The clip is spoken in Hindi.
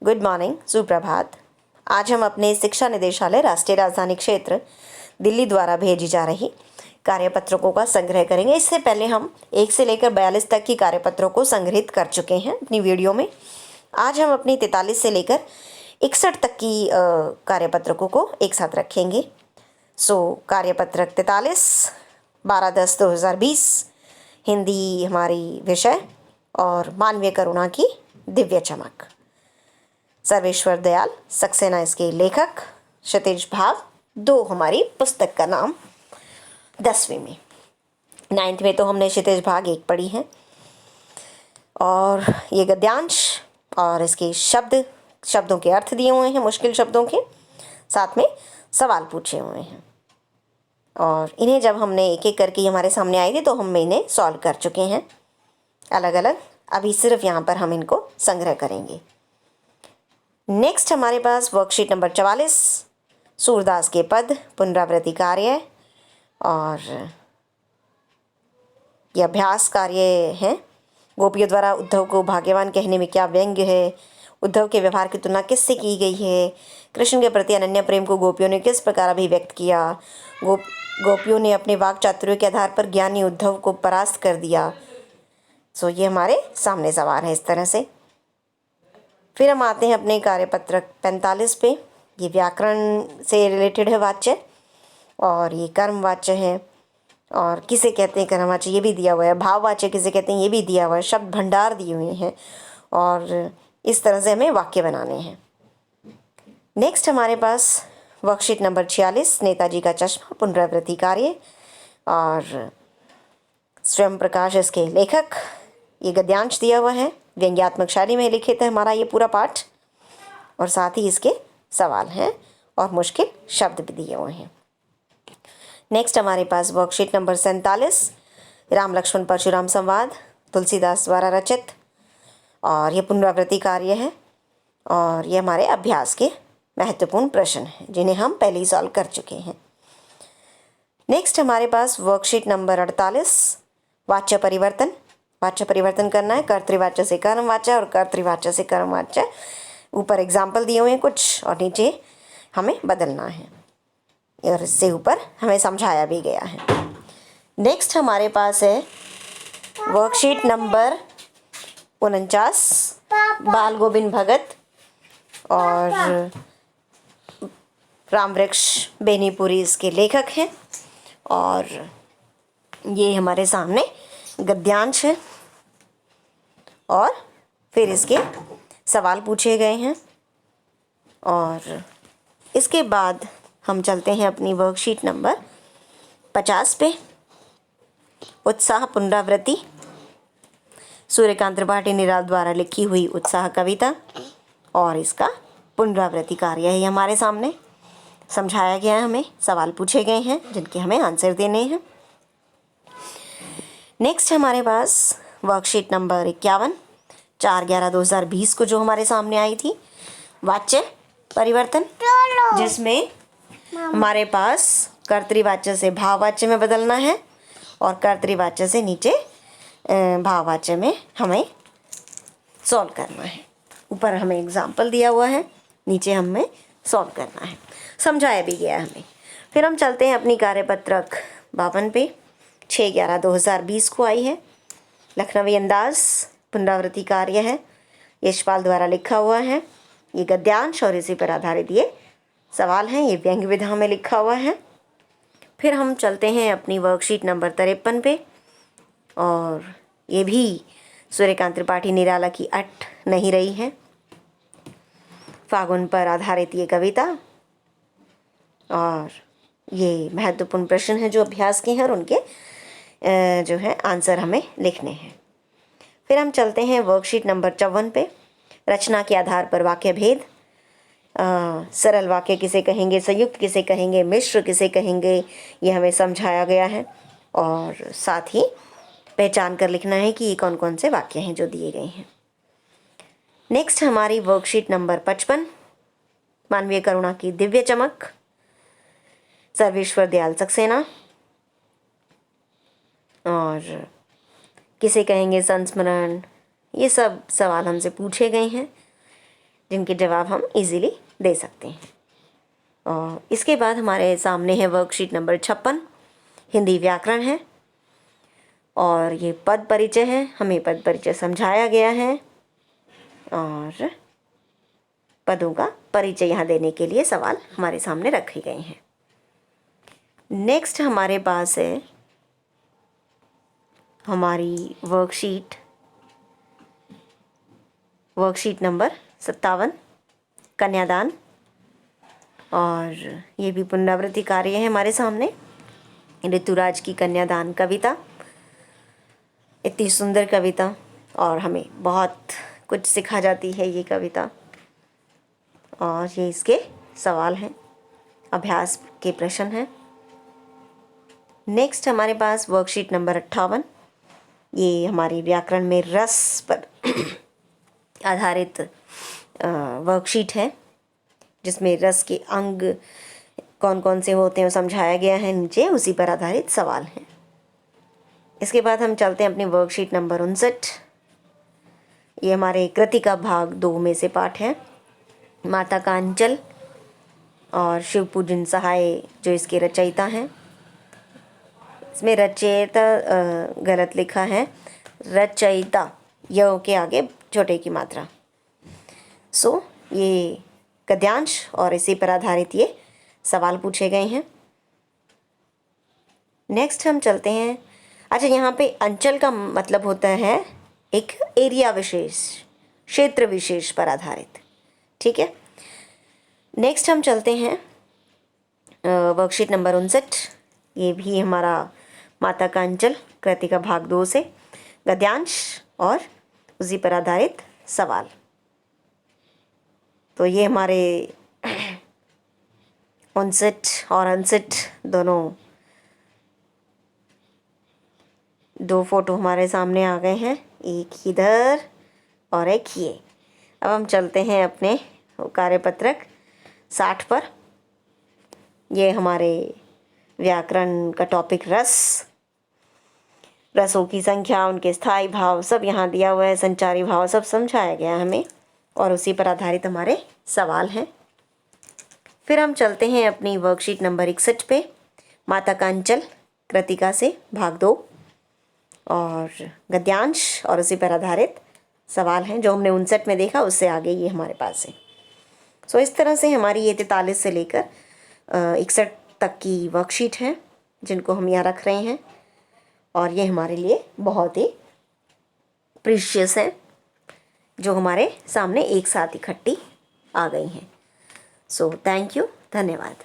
गुड मॉर्निंग, सुप्रभात। आज हम अपने शिक्षा निदेशालय राष्ट्रीय राजधानी क्षेत्र दिल्ली द्वारा भेजी जा रही कार्यपत्रकों का संग्रह करेंगे। इससे पहले हम 1 से लेकर 42 तक की कार्यपत्रों को संग्रहित कर चुके हैं अपनी वीडियो में। आज हम अपनी 43 से लेकर 61 तक की कार्यपत्रकों को एक साथ रखेंगे। कार्यपत्रक 43 12/10/2020 हिंदी हमारी विषय और मानवीय करुणा की दिव्य चमक। सर्वेश्वर दयाल सक्सेना इसके लेखक। क्षितिज भाग 2 हमारी पुस्तक का नाम। 10वीं में 9th में तो हमने क्षितिज भाग 1 पढ़ी है और ये गद्यांश और इसके शब्दों के अर्थ दिए हुए हैं, मुश्किल शब्दों के साथ में सवाल पूछे हुए हैं और इन्हें जब हमने एक एक करके हमारे सामने आई थी तो हम इन्हें सॉल्व कर चुके हैं अलग अलग। अभी सिर्फ यहाँ पर हम इनको संग्रह करेंगे। नेक्स्ट हमारे पास वर्कशीट नंबर 44 सूरदास के पद पुनरावृत्ति कार्य और यह अभ्यास कार्य है। गोपियों द्वारा उद्धव को भाग्यवान कहने में क्या व्यंग्य है? उद्धव के व्यवहार की तुलना किससे की गई है? कृष्ण के प्रति अनन्य प्रेम को गोपियों ने किस प्रकार अभिव्यक्त किया? गोपियों ने अपने वाक चातुर्य के आधार पर ज्ञानी उद्धव को परास्त कर दिया। ये हमारे सामने सवाल है इस तरह से। फिर हम आते हैं अपने कार्यपत्रक 45 पे। ये व्याकरण से रिलेटेड है वाच्य और ये कर्म वाच्य है और किसे कहते हैं कर्म वाच्य ये भी दिया हुआ है। भाव वाच्य किसे कहते हैं ये भी दिया हुआ है। शब्द भंडार दिए हुए हैं और इस तरह से हमें वाक्य बनाने हैं। नेक्स्ट हमारे पास वर्कशीट नंबर 46 नेताजी का चश्मा पुनरावृत्ति कार्य और स्वयं प्रकाश इसके लेखक। ये गद्यांश दिया हुआ है, व्यंग्यात्मक शैली में लिखित है हमारा ये पूरा पाठ और साथ ही इसके सवाल हैं और मुश्किल शब्द भी दिए हुए हैं। नेक्स्ट हमारे पास वर्कशीट नंबर 47 राम लक्ष्मण परशुराम संवाद तुलसीदास द्वारा रचित और ये पुनरावृत्ति कार्य है और ये हमारे अभ्यास के महत्वपूर्ण प्रश्न हैं जिन्हें हम पहले ही सॉल्व कर चुके हैं। नेक्स्ट हमारे पास वर्कशीट नंबर 48 वाच्य परिवर्तन। वाच्य परिवर्तन करना है, कर्तृवाच्य से कर्मवाच्य और कर्तृवाच्य से कर्मवाच्य। ऊपर एग्जाम्पल दिए हुए हैं कुछ और नीचे हमें बदलना है और इससे ऊपर हमें समझाया भी गया है। नेक्स्ट हमारे पास है वर्कशीट नंबर 49 बाल गोविंद भगत और राम वृक्ष बेनीपुरी इसके लेखक हैं और ये हमारे सामने गद्यांश है और फिर इसके सवाल पूछे गए हैं और इसके बाद हम चलते हैं अपनी वर्कशीट नंबर 50 पे। उत्साह पुनरावृत्ति सूर्यकांत त्रिपाठी निराल द्वारा लिखी हुई उत्साह कविता और इसका पुनरावृत्ति कार्य है हमारे सामने। समझाया गया है, हमें सवाल पूछे गए हैं जिनके हमें आंसर देने हैं। नेक्स्ट हमारे पास वर्कशीट नंबर 51 4/11/2020 को जो हमारे सामने आई थी वाच्य परिवर्तन, जिसमें हमारे पास कर्तृवाच्य से भाववाच्य में बदलना है और कर्तृवाच्य से नीचे भाववाच्य में हमें सॉल्व करना है। ऊपर हमें एग्जाम्पल दिया हुआ है, नीचे हमें सॉल्व करना है, समझाया भी गया है हमें। फिर हम चलते हैं अपनी कार्यपत्रक 52 पे। 6/11/2020 को आई है। लखनवी अंदाज पुनरावृत्ति कार्य है, यशपाल द्वारा लिखा हुआ है। ये गद्यांश और इसी पर आधारित ये सवाल हैं, ये व्यंग्य विधा में लिखा हुआ है। फिर हम चलते हैं अपनी वर्कशीट नंबर 53 पे और ये भी सूर्यकांत त्रिपाठी निराला की अट नहीं रही है। फागुन पर आधारित ये कविता और ये महत्वपूर्ण प्रश्न हैं जो अभ्यास के हैं और उनके जो है आंसर हमें लिखने हैं। फिर हम चलते हैं वर्कशीट नंबर 54 पे। रचना के आधार पर वाक्य भेद। सरल वाक्य किसे कहेंगे, संयुक्त किसे कहेंगे, मिश्र किसे कहेंगे, ये हमें समझाया गया है और साथ ही पहचान कर लिखना है कि ये कौन कौन से वाक्य हैं जो दिए गए हैं। नेक्स्ट हमारी वर्कशीट नंबर 55 मानवीय करुणा की दिव्य चमक सर्वेश्वर दयाल सक्सेना और किसे कहेंगे संस्मरण, ये सब सवाल हमसे पूछे गए हैं। जिनके जवाब हम इजीली दे सकते हैं। और इसके बाद हमारे सामने है वर्कशीट नंबर 56, हिंदी व्याकरण है और ये पद परिचय है। हमें पद परिचय समझाया गया है और पदों का परिचय यहाँ देने के लिए सवाल हमारे सामने रखे गए हैं। नेक्स्ट हमारे पास है हमारी वर्कशीट नंबर 57, कन्यादान। और ये भी पुनरावृत्ति कार्य है हमारे सामने। ऋतुराज की कन्यादान कविता, इतनी सुंदर कविता और हमें बहुत कुछ सिखा जाती है ये कविता। और ये इसके सवाल हैं, अभ्यास के प्रश्न हैं। नेक्स्ट हमारे पास वर्कशीट नंबर 58, ये हमारी व्याकरण में रस पर आधारित वर्कशीट है, जिसमें रस के अंग कौन कौन से होते हैं वो समझाया गया है नीचे, उसी पर आधारित सवाल हैं। इसके बाद हम चलते हैं अपनी वर्कशीट नंबर 59। ये हमारे कृति का भाग 2 में से पाठ है। माता का अंचल और शिव पूजन सहाय जो इसके रचयिता हैं। इसमें रचयिता गलत लिखा है, रचयिता य के आगे छोटे की मात्रा। सो ये गद्यांश और इसी पर आधारित ये सवाल पूछे गए हैं। नेक्स्ट हम चलते हैं। अच्छा, यहाँ पे अंचल का मतलब होता है एक एरिया विशेष, क्षेत्र विशेष पर आधारित। ठीक है। नेक्स्ट हम चलते हैं वर्कशीट नंबर 59। ये भी हमारा माता का अंचल कृति का भाग 2 से गद्यांश और उसी पर आधारित सवाल। तो ये हमारे 59 और 59 दोनों 2 फोटो हमारे सामने आ गए हैं, एक इधर और एक ये। अब हम चलते हैं अपने कार्यपत्रक 60 पर। ये हमारे व्याकरण का टॉपिक रसों की संख्या, उनके स्थायी भाव सब यहाँ दिया हुआ है, संचारी भाव सब समझाया गया है हमें और उसी पर आधारित हमारे सवाल हैं। फिर हम चलते हैं अपनी वर्कशीट नंबर 61 पे, माता का अंचल कृतिका से भाग 2 और गद्यांश और उसी पर आधारित सवाल हैं। जो हमने 59 में देखा उससे आगे ये हमारे पास है। सो इस तरह से हमारी ये 43 से लेकर 61 तक की वर्कशीट है जिनको हम यहाँ रख रहे हैं और ये हमारे लिए बहुत ही प्रीशियस है, जो हमारे सामने एक साथ इकट्ठी आ गई हैं। सो थैंक यू, धन्यवाद।